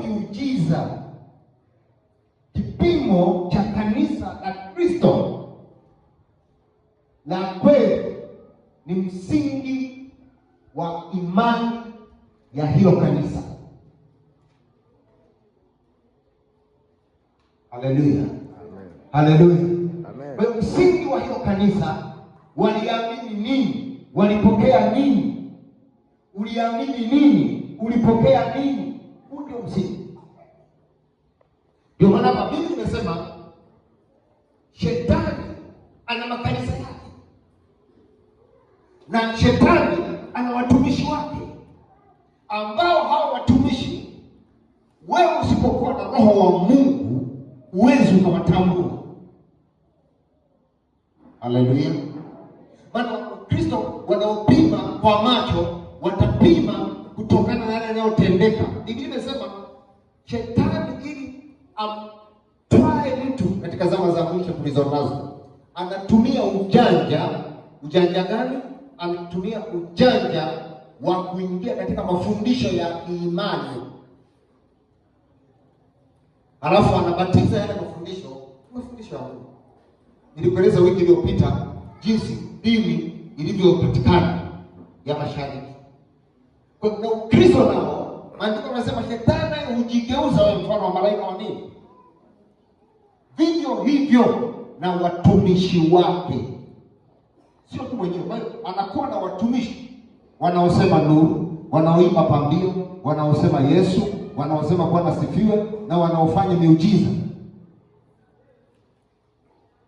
miujiza. Kipimo cha kanisa la Kristo la kweli ni msingi wa imani ya hilo kanisa. Haleluya. Haleluya. Amen. Kwa msingi wa hilo kanisa, waliamini nini? Walipokea nini? Uliamini nini? Ulipokea nini? Huu ndio msingi. Ndio maana Biblia imesema shetani ana makanisa yake, na shetani ana watumishi wake, ambao hao watumishi wewe usipokuwa na roho wa Mungu huwezi ukawatambua. Haleluya. Maana Kristo wanaopima kwa macho watapima kutokana na yale yanayotendeka. Biblia imesema shetani ili amtwae mtu katika zama za mwisho tulizonazo, anatumia ujanja. Ujanja gani? Anatumia ujanja wa kuingia katika mafundisho ya imani, alafu anabatiza yale mafundisho ya Mungu. Nilikueleza wiki iliyopita jinsi dini ilivyopatikana ya mashariki. Kwa Ukristo nao, maandiko yanasema shetani hujigeuza wewe mfano wa malaika wa nini? Vivyo hivyo na watumishi wake. Sio tu mwenyewe, bali anakuwa na watumishi wanaosema nuru, wanaoimba pambio, wanaosema Yesu, wanaosema Bwana sifiwe, na wanaofanya miujiza.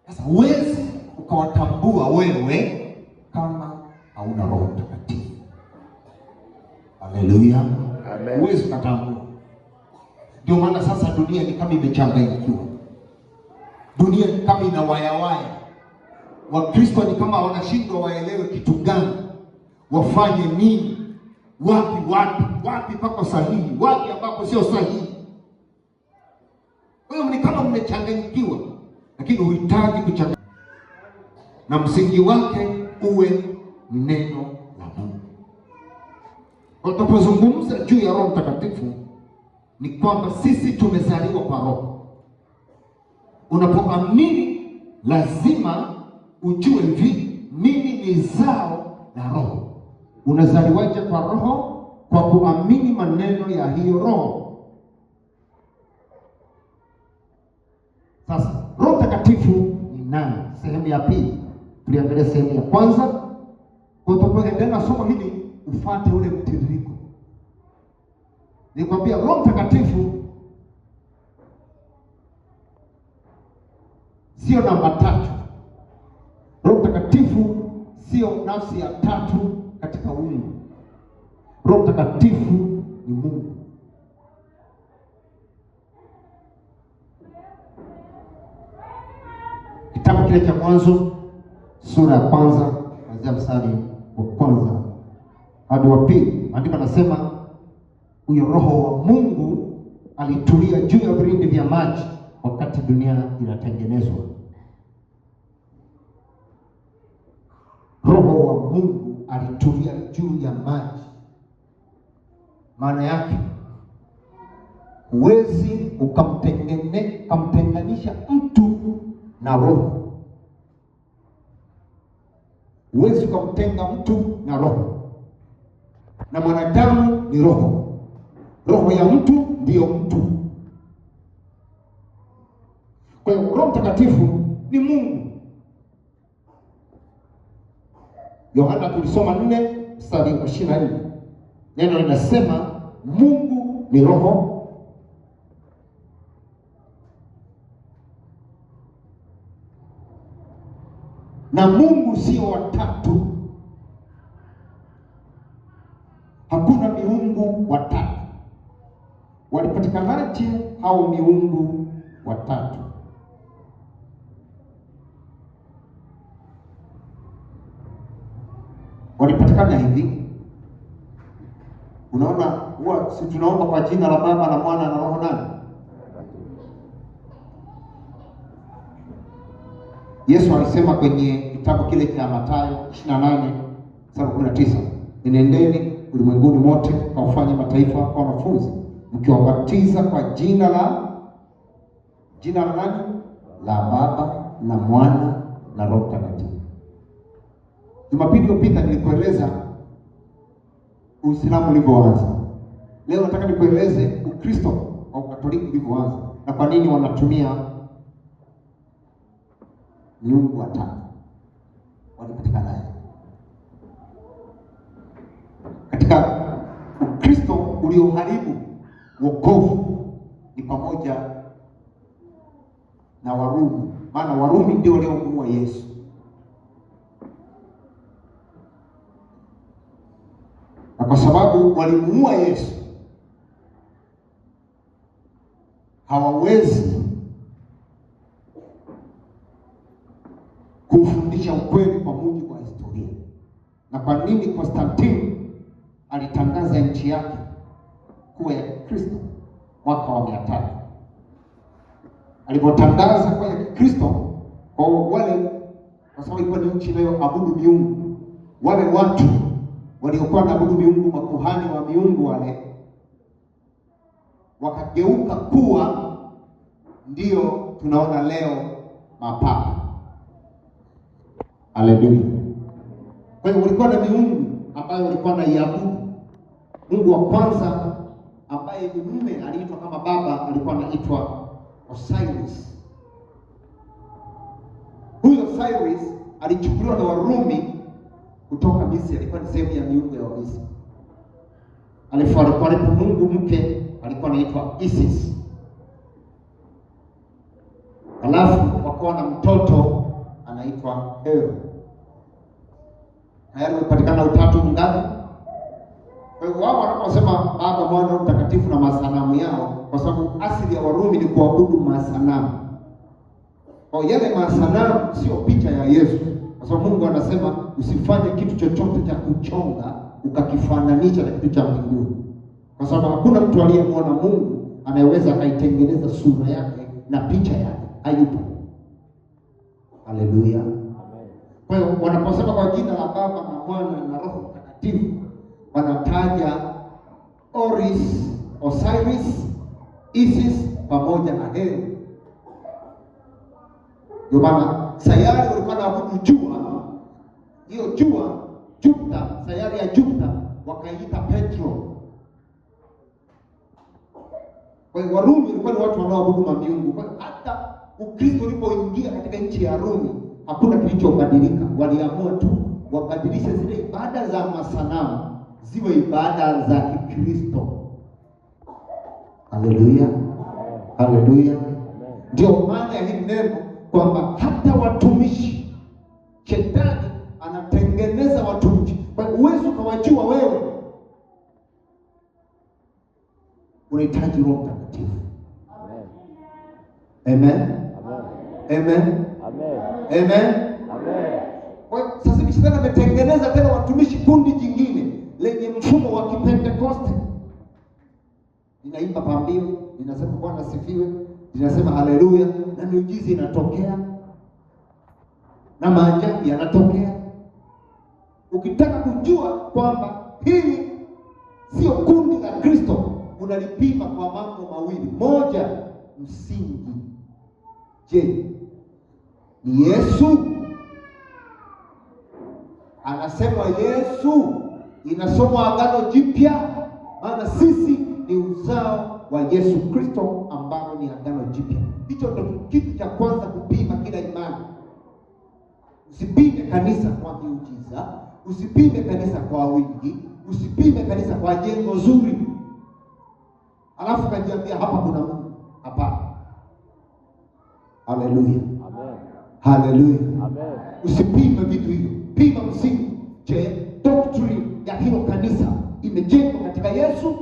Sasa huwezi ukawatambua wewe kama hauna Roho Mtakatifu. Haleluya. Amen. Huwezi ukatambua. Ndio maana sasa dunia ni kama imechanganyikiwa. Dunia ni kama ina wayawaya. Wakristo ni kama wanashindwa waelewe kitu gani, wafanye nini, wapi pako sahihi, wapi ambapo sio sahihi. Kwa hiyo ni kama mmechanganyikiwa, lakini uhitaji kuchanganya, na msingi wake uwe neno la Mungu. Tunapozungumza juu ya Roho Mtakatifu ni kwamba sisi tumezaliwa kwa Roho. Unapoamini lazima ujue hivi, mimi ni zao la Roho. Unazaliwaje kwa Roho? Kwa kuamini maneno ya hiyo Roho. Sasa Roho Mtakatifu ni nani? Sehemu ya pili. Tuliangalia sehemu ya kwanza. Kwa tunapoendelea na somo hili ufuate ule mtiririko. Nikwambia Roho Mtakatifu sio namba 3. Roho Mtakatifu sio nafsi ya 3 katika uungu. Roho Mtakatifu ni Mungu. Kitabu kile cha Mwanzo sura ya 1 kuanzia mstari wa 1 hadi wa 2, andiko anasema huyo Roho wa Mungu alitulia juu ya vilindi vya maji wakati dunia inatengenezwa. Roho wa Mungu alitulia juu ya maji. Maana yake huwezi ukamtenganisha mtu na Roho. Huwezi ukamtenga mtu na Roho. Na mwanadamu ni roho. Roho ya mtu ndiyo mtu. Kwa hiyo Roho Mtakatifu ni Mungu. Yohana tulisoma 4 mstari wa 24. Neno linasema Mungu ni roho, na Mungu sio watatu. Hakuna miungu watatu. Walipatikanaje hao miungu watatu? Walipatikana hivi. Unaona, huwa si tunaomba kwa jina la Baba na Mwana na Roho nani? Yesu alisema kwenye kitabu kile cha Mathayo 28:19, "Nendeni ulimwenguni mote, kawafanye mataifa kwa wanafunzi, mkiwabatiza kwa jina la nani? La Baba na Mwana na Roho Mtakatifu. Jumapili iliyopita nilikueleza Uislamu ulivyoanza. Leo nataka nikueleze Ukristo au Ukatoliki ulivyoanza na kwa nini wanatumia miungu watatu walipatikanaje. Katika Ukristo ulioharibu wokovu ni pamoja na Warumi, maana Warumi ndio waliomuua Yesu. Na kwa sababu walimuua Yesu, hawawezi kufundisha ukweli kwa mujibu wa historia. Na kwa nini Konstantini alitangaza nchi yake kuwa ya Kristo mwaka wa 300? Alipotangaza kuwa ya Kristo kwa wale, kwa sababu ilikuwa ni nchi inayoabudu miungu, wale watu waliokuwa wanaabudu miungu, makuhani wa miungu wale, wakageuka kuwa ndio tunaona leo mapapa. Haleluya. Kwa hiyo walikuwa na miungu ambayo walikuwa wanaiabudu. Mungu wa kwanza ambaye ni mume aliitwa kama baba alikuwa anaitwa Osiris. Huyo Osiris alichukuliwa na Warumi kutoka Misri, alikuwa ni sehemu ya miungu ya Misri. Alikuwa Mungu mke alikuwa anaitwa Isis. Alafu wakawa na mtoto anaitwa Hero. Tayari umepatikana utatu ngapi? Kwa hiyo wao wanaposema Baba, Mwana na Mtakatifu na masanamu yao, kwa sababu asili ya Warumi ni kuabudu masanamu. Kwa yale masanamu sio picha ya Yesu. Kwa sababu Mungu anasema usifanye kitu chochote cha kuchonga ukakifananisha na kitu cha mbinguni. Kwa sababu hakuna mtu aliyemwona Mungu anayeweza akaitengeneza sura yake na picha yake. Hayupo. Haleluya. Kwa hiyo wanaposema kwa jina la Baba na Mwana na Roho Mtakatifu, wanataja Osiris, Isis pamoja na Hero. Ndio maana sayari walikuwa wanaabudu jua. Hiyo jua, Jupiter, sayari ya Jupiter wakaiita Petro. Kwa hiyo Warumi walikuwa ni watu wanaoabudu miungu. Kwa hiyo hata Ukristo ulipoingia katika nchi ya Rumi, hakuna kilichobadilika. Waliamua tu wabadilishe zile ibada za masanamu ziwe ibada za Kikristo. Haleluya. Haleluya. Ndio maana ya hili neno kwamba hata watumishi, Shetani anatengeneza watumishi. Kwa hiyo uwezo ukawajua wewe, unahitaji Roho Mtakatifu. Amen. Amen. Amen. Kwa hiyo sasa hivi Shetani ametengeneza tena watumishi, kundi jingine lenye mfumo wa Kipentekoste. Ninaimba pambio, ninasema Bwana asifiwe, ninasema haleluya, na miujiza inatokea na maajabu yanatokea. Ukitaka kujua kwamba hili sio kundi la Kristo, unalipima kwa mambo mawili. Moja, msingi. Je, ni Yesu? Anasema Yesu, inasomwa Agano Jipya, maana sisi ni uzao wa Yesu Kristo ambao ni Agano Jipya. Hicho ndio kitu cha kwanza kupima kila imani. Usipime kanisa kwa miujiza, usipime kanisa kwa wingi, usipime kanisa kwa jengo zuri, alafu kajiambia hapa kuna Mungu. Hapana. Haleluya. Amen. Haleluya. Amen. Usipime vitu hivyo. Pima msingi. Je, doctrine ya hilo kanisa imejengwa katika Yesu?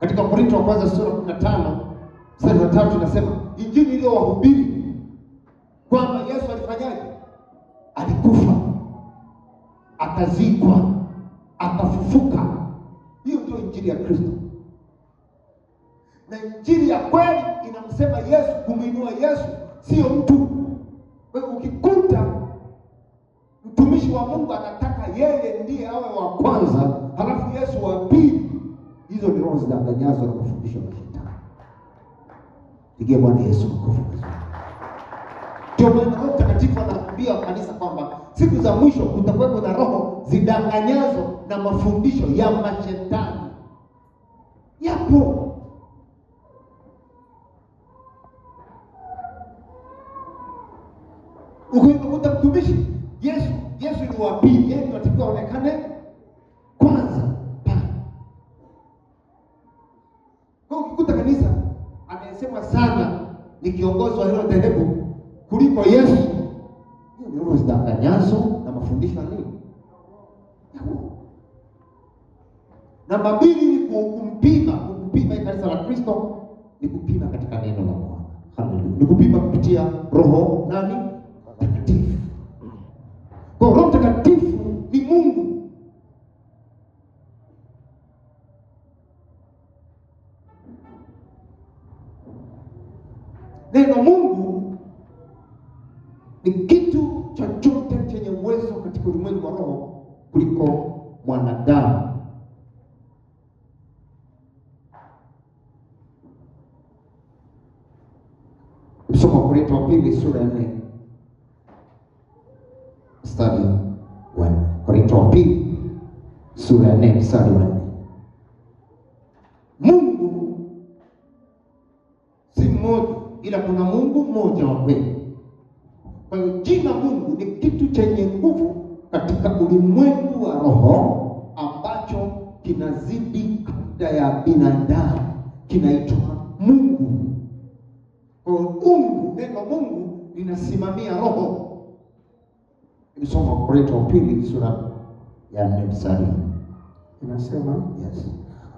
Katika Korinto wa kwanza sura 15 mstari wa 3 inasema injili ile wahubiri kwamba Yesu alifanyaje? Alikufa, akazikwa, akafufuka. Hiyo ndio injili ya Kristo. Na injili ya kweli inamsema Yesu, kumuinua Yesu, sio mtu. Wewe ukikuta mtumishi wa Mungu anataka yeye ndiye awe wa kwanza, roho zidanganyazo na mafundisho ya shetani. Pigie Bwana Yesu makofi. Ndio maana Roho Mtakatifu anakuambia kanisa kwamba siku za mwisho kutakuwa na roho zidanganyazo na mafundisho ya mashetani. Yapo. Ukikuta mtumishi Yesu ni wa pili, yeye ndiye atakayeonekane kwanza pale. Kwa ukikuta kanisa anayesema sana ni kiongozi wa hilo dhehebu kuliko Yesu, hiyo ni roho zidanganyazo na mafundisho ya nini? Namba 2 ni kumpima kanisa la Kristo, ni kupima katika neno la Bwana. Haleluya. Ni kupima kupitia Roho nani? Mtakatifu. Kwa Roho Mtakatifu ni Mungu. Neno Mungu ni kitu chochote chenye uwezo katika ulimwengu wa roho kuliko mwanadamu. Soma Korinto wa pili sura ya 4 mstari wa 4. Korinto wa pili sura ya 4 mstari wa 4. Mungu si mmoja, ila kuna Mungu mmoja wa kweli. Kwa hiyo jina Mungu ni kitu chenye nguvu katika ulimwengu wa roho ambacho kinazidi kaida ya binadamu, kinaitwa Mungu. Kwa Mungu, neno Mungu linasimamia roho. Nisoma Korinto wa pili sura ya 4 mstari. Inasema, Yes.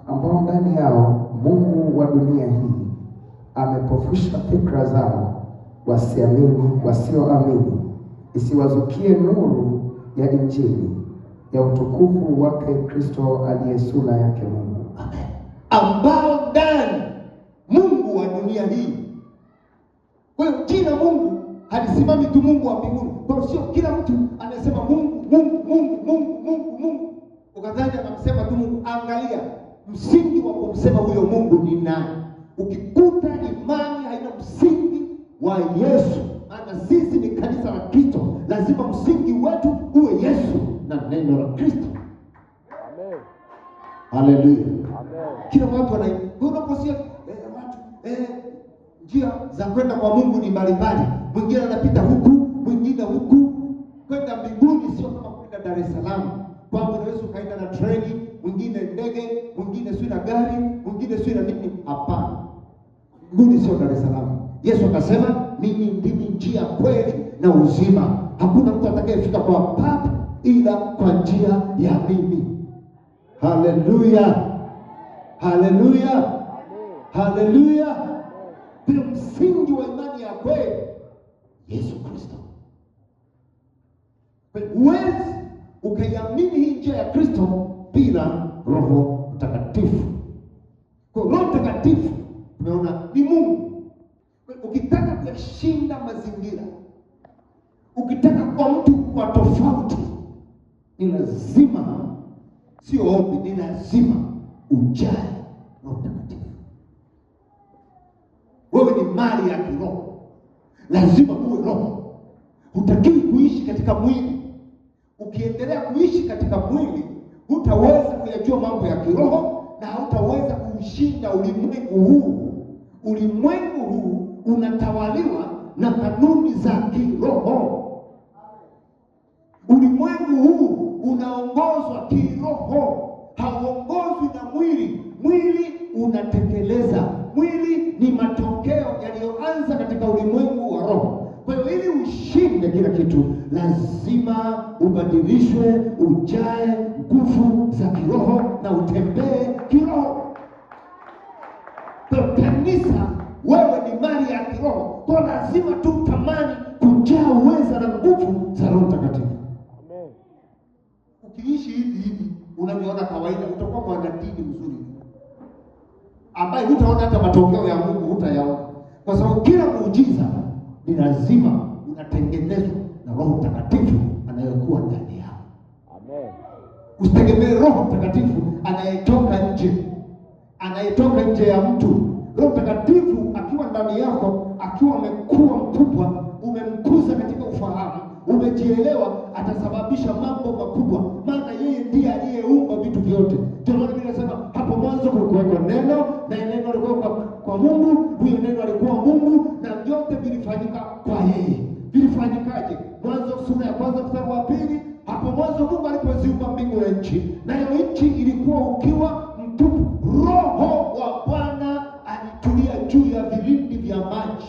ambao ndani yao Mungu wa dunia hii amepofusha fikra zao wasioamini, isiwazukie nuru ya Injili ya utukufu wake Kristo aliye sura yake Mungu. Amen. Ambao ndani Mungu wa dunia hii. Kwa hiyo jina Mungu halisimami tu Mungu wa mbinguni. Kwa hiyo sio kila mtu anasema Mungu. Ukadhani anamsema tu Mungu. Angalia msingi wa kumsema huyo Mungu ni nani. Ukikuta imani haina msingi wa Yesu, maana sisi ni kanisa la Kristo, lazima msingi wetu uwe Yesu na neno la Kristo. Amen. Haleluya. Amen. Kila watu unaposia watu njia za kwenda kwa Mungu ni mbalimbali. Mwingine anapita huku, mwingine huku. Kwenda mbinguni sio kama kwenda Dar es Salaam. Kwamba unaweza ukaenda na treni, mwingine ndege, mwingine sio na gari, mwingine sio na nini. Hapana. Mbinguni sio Dar es Salaam. Yesu akasema, mimi ndimi njia, kweli na uzima. Hakuna mtu atakayefika kwa Baba ila kwa njia ya mimi. Haleluya. Haleluya. Haleluya. Ndio msingi wa imani ya kweli, Yesu Kristo. Huwezi ukaiamini hii njia ya Kristo bila Roho Mtakatifu. Kwa Roho Mtakatifu tumeona ni Mungu. Ukitaka kushinda mazingira, ukitaka kwa mtu kwa tofauti, ni lazima, sio ombi, ni lazima ujae Roho Mtakatifu. Wewe ni mali ya kiroho, lazima uwe roho. Hutakiwi kuishi katika mwili. Ukiendelea kuishi katika mwili, hutaweza kuyajua mambo ya kiroho na hutaweza kuushinda ulimwengu huu. Ulimwengu huu unatawaliwa na kanuni za kiroho. Ulimwengu huu unaongozwa kiroho, hauongozwi na mwili. Mwili unatekeleza. Mwili ni matokeo yaliyoanza katika ulimwengu wa roho. Kwa hiyo ili ushinde kila kitu, lazima ubadilishwe, ujae nguvu za kiroho na utembee kiroho. Kwa kanisa, wewe ni mali ya kiroho. Kwa lazima tu tamani kujaa uweza na nguvu za Roho Mtakatifu. Amen. Ukiishi hivi unavyoona kawaida, utakuwa mwanadini mzuri ambaye hutaona hata matokeo ya Mungu, hutayaona. Kwa sababu kila muujiza ni lazima unatengenezwa na Roho Mtakatifu anayekuwa ndani yako. Amen. Usitegemee Roho Mtakatifu anayetoka nje. anayetoka nje ya mtu. Roho Mtakatifu akiwa ndani yako, akiwa amekuwa mkubwa, umemkuza katika ufahamu, umejielewa, atasababisha mambo makubwa, maana yeye ndiye aliyeumba vitu vyote. Ndio maana Biblia inasema hapo mwanzo kulikuwa neno, na neno lilikuwa kwa Mungu, huyo neno alikuwa Mungu, na vyote vilifanyika kwa yeye. Vilifanyikaje? Mwanzo sura ya 1 mstari wa 2, hapo mwanzo Mungu alipoziumba mbingu na nchi, nayo nchi ilikuwa ukiwa mtupu, Roho wa Bwana alitulia juu ya vilindi vya maji.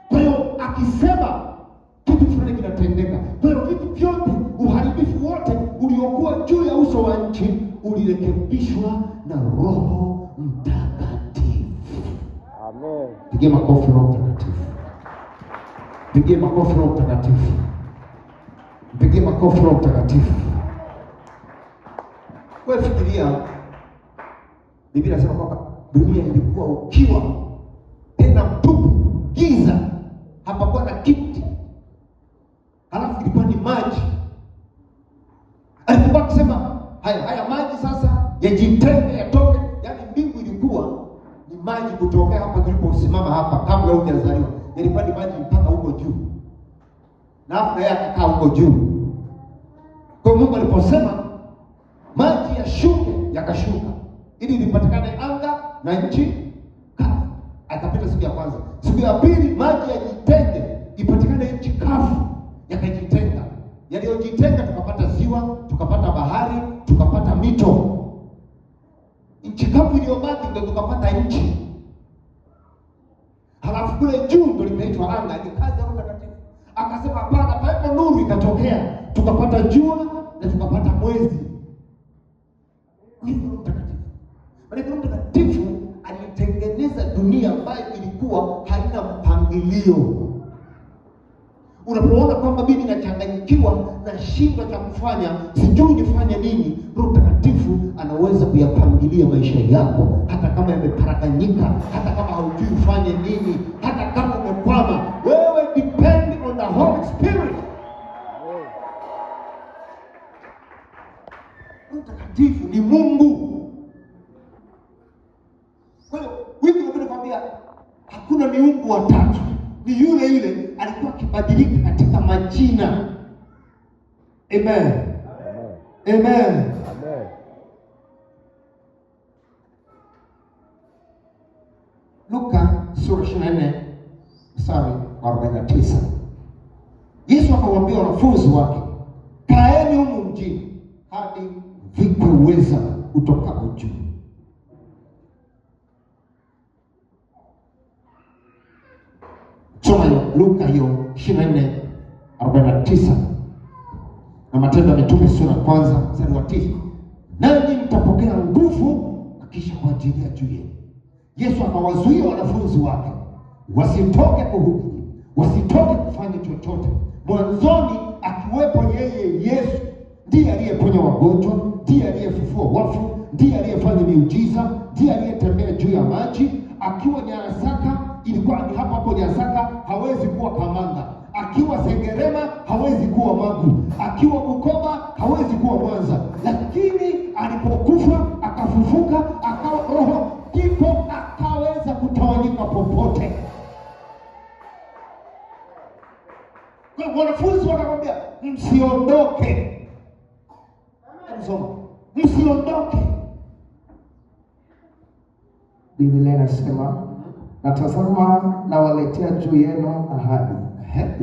Kwa hiyo akisema kitu fulani kinatendeka. Kwa hiyo vitu vyote, uharibifu wote uliokuwa juu ya uso wa nchi ulirekebishwa na Roho Mtakatifu. Amen. Pigie makofi Roho Mtakatifu. Pigie makofi Roho Mtakatifu. Pigie makofi Roho Mtakatifu. Wewe fikiria, Biblia inasema kwamba dunia ilikuwa ukiwa tena mtupu, giza, hapakuwa na kitu. Halafu ilikuwa ni maji. Alipokuwa akisema haya maji sasa yajitenge, yatoke, yaani mbingu ilikuwa ni maji kutokea hapa tuliposimama hapa kabla hujazaliwa. Ilikuwa ni maji mpaka huko juu. Na hapo yeye akakaa huko juu. Kwa Mungu aliposema maji yashuke, yakashuka, ili lipatikane anga na nchi kavu. Akapita siku ya kwanza. Siku ya pili maji yajitenge, ipatikane nchi kavu, yakajitenga. Yaliyojitenga tukapata ziwa, tukapata bahari, tukapata mito. Nchi kavu iliyobaki ndio tukapata nchi. Halafu kule juu ndio linaitwa anga. Ni kazi ya Roho Mtakatifu. Akasema hapana, paipo nuru ikatokea, tukapata jua na tukapata mwezi. Ni Roho Mtakatifu. Roho Mtakatifu alitengeneza dunia ambayo ilikuwa haina mpangilio. Unapoona kwamba mimi nachanganyikiwa na shindwa cha kufanya, sijui nifanye nini, Roho Mtakatifu anaweza kuyapangilia maisha yako, hata kama yameparaganyika, hata kama haujui ufanye nini, hata kama umekwama. Wewe depend on the Holy Spirit. Roho Mtakatifu ni Mungu. Kwa hiyo wiki nakwambia hakuna miungu watatu. Ni yule yule, alikuwa akibadilika katika majina. Amen. Amen. Amen. Luka sura 24 mstari wa 49. Yesu akawaambia wanafunzi wake, kaeni humu mjini hadi mvikwe uweza utokao juu. Soma Luka hiyo 24:49 na Matendo ya Mitume sura ya 1 mstari wa 9. Nanyi mtapokea nguvu akisha kuajilia juu yenu. Yesu akawazuia wanafunzi wake wasitoke kuhubiri, wasitoke kufanya chochote. Mwanzoni akiwepo yeye Yesu, ndiye aliyeponya wagonjwa, ndiye aliyefufua wafu, ndiye aliyefanya miujiza, ndiye aliyetembea juu ya maji. Akiwa Nyarasaka, ilikuwa ni hapo Nyarasaka, hawezi kuwa Kamanga. Akiwa Sengerema hawezi kuwa Magu. Akiwa Bukoba hawezi kuwa Mwanza. Lakini alipokufa akafufuka, akawa roho, ndipo akaweza kutawanyika popote. Kwa wanafunzi wanakwambia msiondoke. Msiondoke. Biblia inasema, na tazama nawaletea juu yenu ahadi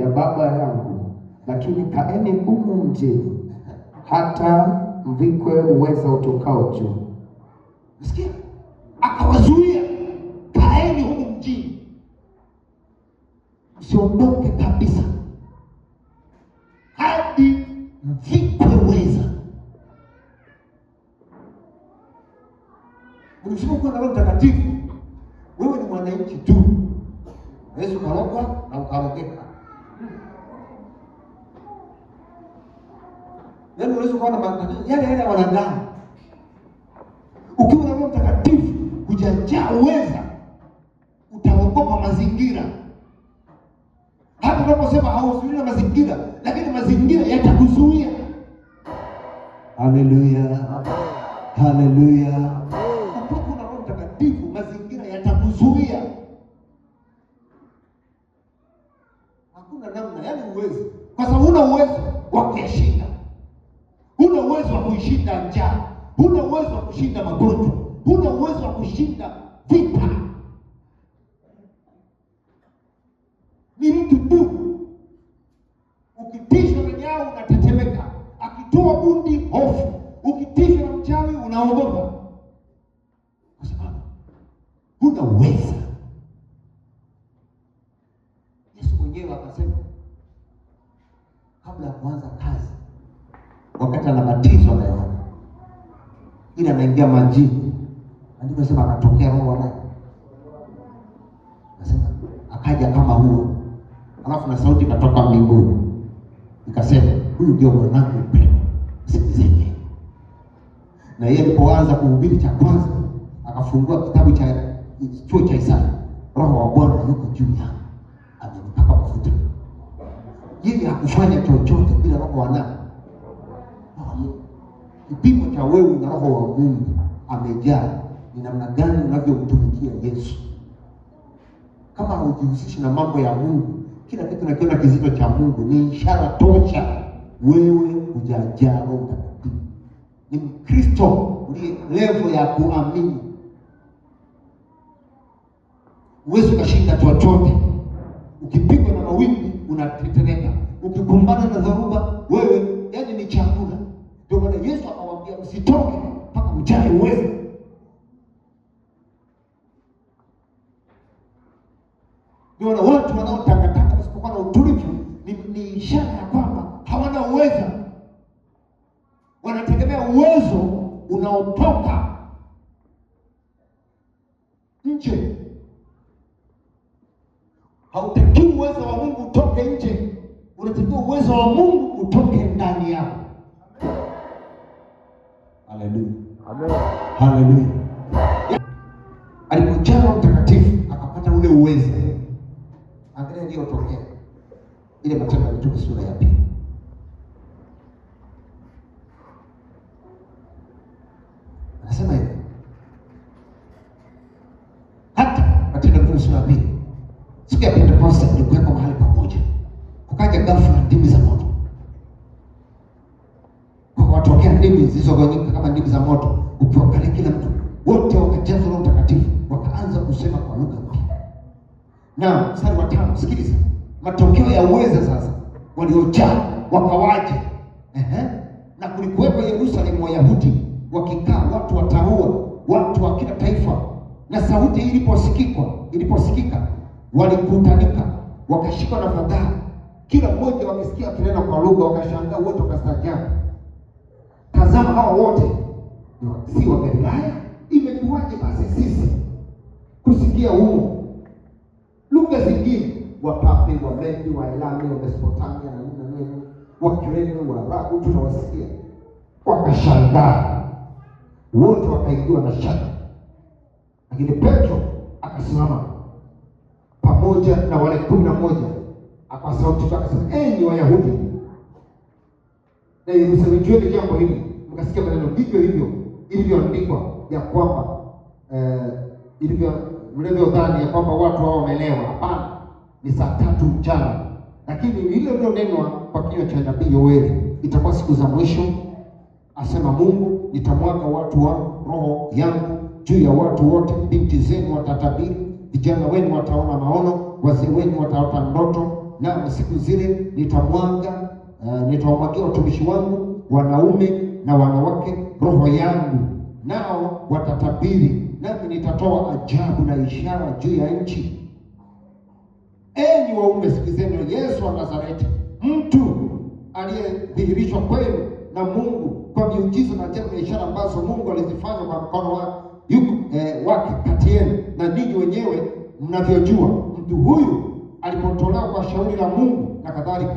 ya Baba yangu, lakini kaeni humu mjini hata mvikwe uweza utokao juu. Sikia, akawazuia, kaeni humu mjini, msiondoke kabisa hadi mvikwe uweza. Unapokuwa na Roho Mtakatifu, wewe ni mwananchi tu. Yesu karogwa na ukarogeka. Yaani unaweza kuwa na matatizo yale wanadamu. Ukiwa na Roho Mtakatifu, hujajaa uweza, utaogopa mazingira. Hata unaposema hauzuii na mazingira, lakini mazingira yatakuzuia. Haleluya. Haleluya. kuyashinda. Huna uwezo wa kuishinda njaa, huna uwezo wa kushinda magonjwa, huna uwezo wa kushinda vita. Ni mtu tu. Ukitishwa na nyau unatetemeka, akitoa bundi hofu, ukitishwa na mchawi unaogopa, kwa sababu huna uwezo. Yesu mwenyewe akasema kabla ya kuanza kazi, wakati anabatizwa na Yohana, ili anaingia majini, andiko nasema akatokea Roho wa Mungu, nasema akaja kama huo, alafu na sauti ikatoka mbinguni ikasema, huyu ndio mwanangu mpendwa, msikilizeni. Na yeye alipoanza kuhubiri cha kwanza, akafungua kitabu cha chuo cha Isaya, Roho wa Bwana yuko juu yangu, amenipaka mafuta. Yeye hakufanya chochote bila Roho wa nani? Kipimo cha wewe na Roho wa Mungu amejaa ni namna gani unavyomtumikia Yesu. Kama hujihusishi na mambo ya Mungu, kila kitu nakiona kizito cha Mungu, ni ishara tosha wewe hujajaa Roho Mtakatifu. Ni Mkristo uliye level ya kuamini. Uwezo ukashinda chochote. Ukipigwa na mawimbi unatetemeka, ukikumbana na dhoruba wewe yani ni chakula. Ndio maana Yesu akawaambia msitoke mpaka mjae uwezo. Ndio watu wanaotangatanga wasipokuwa na utulivu ni ishara ya kwamba hawana uwezo. Wanategemea uwezo unaotoka nje. Hautaki uwezo wa Mungu utoke nje, unatakiwa uwezo wa Mungu utoke ndani yako. Haleluya. Amen. Haleluya. Alipojaa Roho Mtakatifu akapata ule uwezo. Angalia ndio tokea ile Matendo ya Mitume sura ya 2. Anasema hivi. Hata Matendo ya Mitume sura ya 2. Siku ya Pentekoste kulikuwa mahali pamoja. Kukaja ghafla ndimi za moto. Kwa watokea ndimi zilizogawanyika kama ndimi za moto, ukiangalia kila mtu, wote wakajazwa Roho Mtakatifu, wakaanza kusema kwa lugha mpya. Na mstari wa 5, sikiliza. Matokeo ya uweza sasa, waliojaa wakawaje. Na kulikuwepo Yerusalemu Wayahudi wakikaa, watu wataua, watu wa kila taifa. Na sauti iliposikika, walikutanika, wakashikwa na fadhaa. Kila mmoja wakisikia kinena kwa lugha, wakashangaa wote, wakastaajabu. Tazama, hao wote si wa Galilaya? Imekuwaje basi sisi kusikia huo lugha zingine? Wapapi, Wamedi, Waelami, wa Mesopotamia na nini, Wakirene, Waarabu tunawasikia. Wakashangaa wote, wakaingiwa na shaka. Lakini Petro akasimama pamoja na wale 11, kwa sauti akasema, enyi Wayahudi na Yerusalemu, jueni jambo hili, mkasikia maneno vivyo hivyo ilivyoandikwa ya kwamba mlivyodhani ya kwamba watu hao wamelewa. Hapana, ni saa 3 mchana. Lakini ile iliyonenwa kwa kinywa cha nabii Yoeli, itakuwa siku za mwisho, asema Mungu, nitamwaga watu wa roho yangu juu ya watu wote. Binti zenu watatabiri, vijana wenu wataona maono, wazee wenu wataota ndoto. Na siku zile nitawamwagia watumishi wangu wanaume na wanawake roho yangu, nao watatabiri, nami nitatoa ajabu na ishara juu ya nchi. Enyi waume, sikizeni Yesu wa Nazareti, mtu aliyedhihirishwa kwenu na Mungu kwa miujiza na ajabu na ishara ambazo Mungu alizifanya kwa mkono wake kati yenu, na ninyi wenyewe mnavyojua. Mtu huyu alipotolewa kwa shauri la Mungu na kadhalika.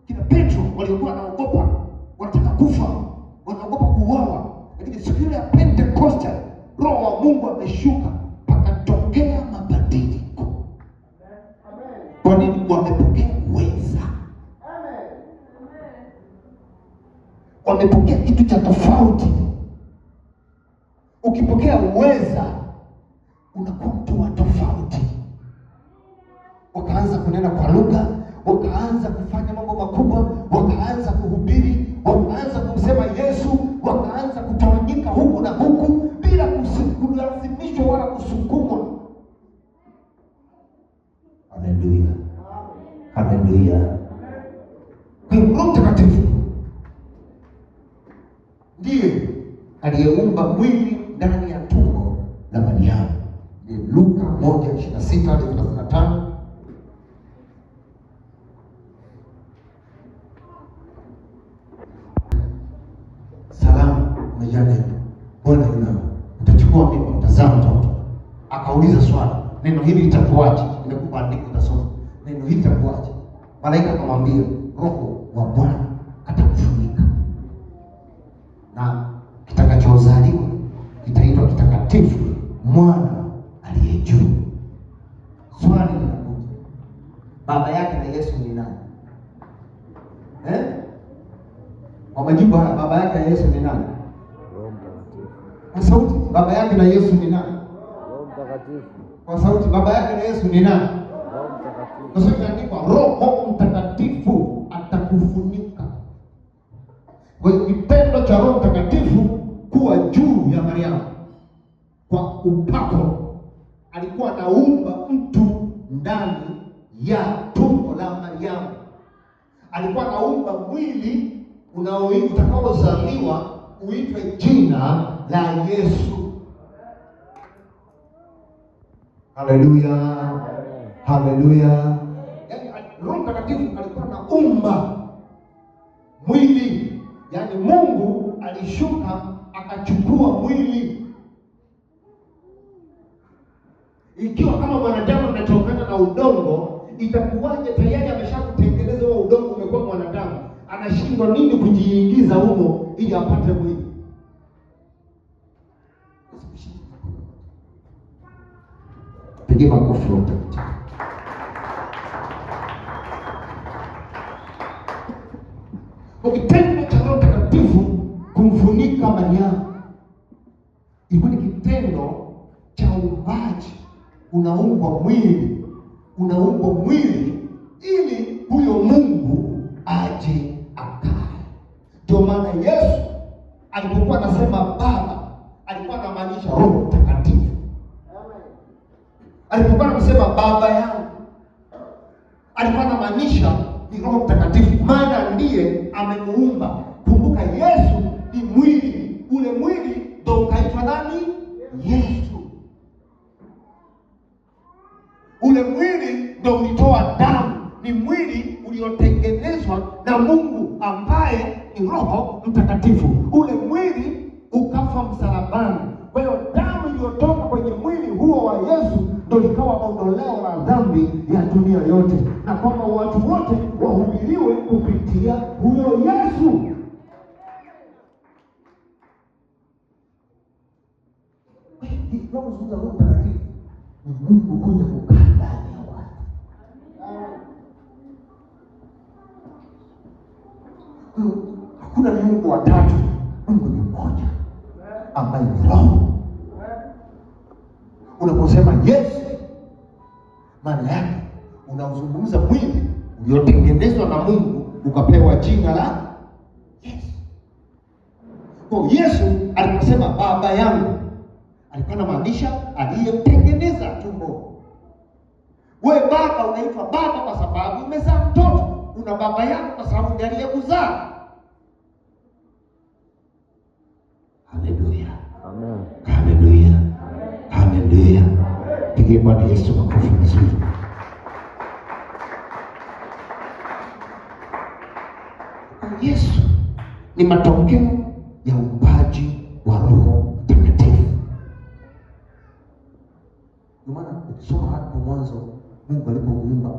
Kina Petro walikuwa wanaogopa, wanataka kufa, wanaogopa kuuawa. Lakini siku ile ya Pentekoste Roho wa Mungu ameshuka, pakatokea mabadiliko. Kwa nini? Wamepokea uweza. Wamepokea kitu cha tofauti. Ukipokea uweza unakuwa mtu wa tofauti. Wakaanza kunena kwa lugha, wakaanza kufanya mambo makubwa, aliyeumba mwili ndani ya tumbo la Mariamu. Ni Luka 1:26 hadi 35. Salamu umejaa neema, Bwana yu nawe, utachukua mimba, utazaa mtoto. Akauliza swali, neno hili litakuwaje? Nimekupa andiko, utasoma. Neno hili litakuwaje? Malaika akamwambia, Roho wa Bwana atakufunika na kitakachozaliwa kitaitwa kitakatifu, mwana aliye juu. Swali linakuja, baba yake na Yesu ni nani? Kwa majibu haya, baba yake na Yesu ni nani? Roho Mtakatifu. Kwa sauti, baba yake na Yesu ni nani? Roho Mtakatifu. Kwa sauti, baba yake na Yesu ni nani? Roho Mtakatifu. Kwa sababu inaandikwa Roho Mtakatifu atakufunika. Kwa hiyo kitendo cha Roho Mtakatifu kuwa juu ya Mariamu kwa upako, alikuwa anaumba mtu ndani ya tumbo la Mariamu. Alikuwa anaumba mwili utakaozaliwa uitwe jina la Yesu. Haleluya, haleluya. Yaani Roho Mtakatifu alikuwa anaumba mwili, yaani Mungu alishuka akachukua mwili. Ikiwa kama mwanadamu anatokana na udongo, itakuwaje? Tayari ameshakutengeneza huo udongo, umekuwa mwanadamu, anashindwa nini kujiingiza humo ili apate mwili? Pigie makofi Roho Mtakatifu. Kwa kitendo cha Roho Mtakatifu kumfunika Mariamu, ilikuwa ni kitendo cha uumbaji. Unaumbwa mwili ili huyo Mungu aje akae. Ndio maana Yesu alipokuwa anasema Baba, alikuwa anamaanisha Roho Mtakatifu. Alipokuwa anasema Baba yangu, alikuwa anamaanisha ni Roho Mtakatifu, maana ndiye amemuumba. Kumbuka Yesu ni mwili, ule mwili ndio ukaitwa nani? Yesu. Ule mwili ndio ulitoa damu, ni mwili uliotengenezwa na Mungu ambaye ni Roho Mtakatifu. Ule mwili ukafa msalabani. Kwa hiyo damu iliyotoka kwenye mwili huo wa Yesu ndio ikawa ondoleo la dhambi ya dunia yote, na kwamba watu wote wahubiriwe kupitia huyo Yesu. Tunazungumza Roho Mtakatifu, Mungu kuja kukaa ndani ya watu. Hakuna miungu watatu, Mungu ni mmoja ambaye ni Roho. Unaposema Yesu, maana yake unazungumza mwili uliotengenezwa na Mungu ukapewa jina la Yesu. Kwa Yesu aliposema Baba yangu, alikuwa anamaanisha aliyetengeneza tumbo. Wewe baba unaitwa baba kwa sababu umezaa mtoto. Una baba yako kwa sababu ndiye aliyekuzaa. Haleluya. Amen. Haleluya. Haleluya. Pigie Bwana Yesu makofi mazuri. Yesu ni matokeo ya uumbaji wa Roho Mtakatifu. Ndio maana ukisoma hapo mwanzo, Mungu alipomuumba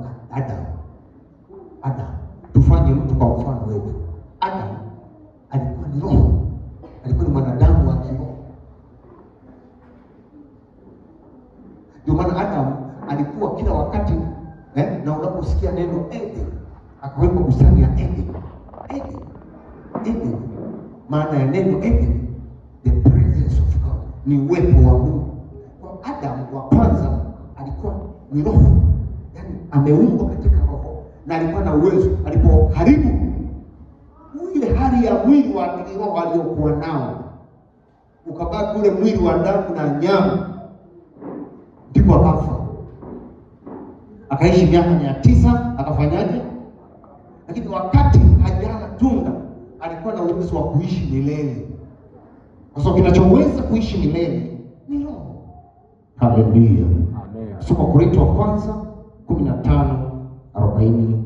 Adam, tufanye mtu kwa mfano wetu. Adam alikuwa ni roho, alikuwa ni mwanadamu wa kiroho. Ndio maana Adam alikuwa kila wakati na unaposikia neno Eden, akawekwa bustani ya Eden. Eden, maana ya neno Eden, the presence of God, ni uwepo wa Mungu. Kwa Adam wa kwanza alikuwa ni roho, yani ameumbwa katika roho, na alikuwa na uwezo. Alipoharibu ile hali ya mwili wa kiroho aliyokuwa nao, ukabaki ule mwili wa damu na nyama, ndipo akafa. Akaishi miaka 900, akafanyaje? Lakini wakati hajala tunda, alikuwa na uwezo wa kuishi milele. Kwa sababu kinachoweza kuishi milele ni Roho. Haleluya. Amen. Soma Korintho wa kwanza 15:40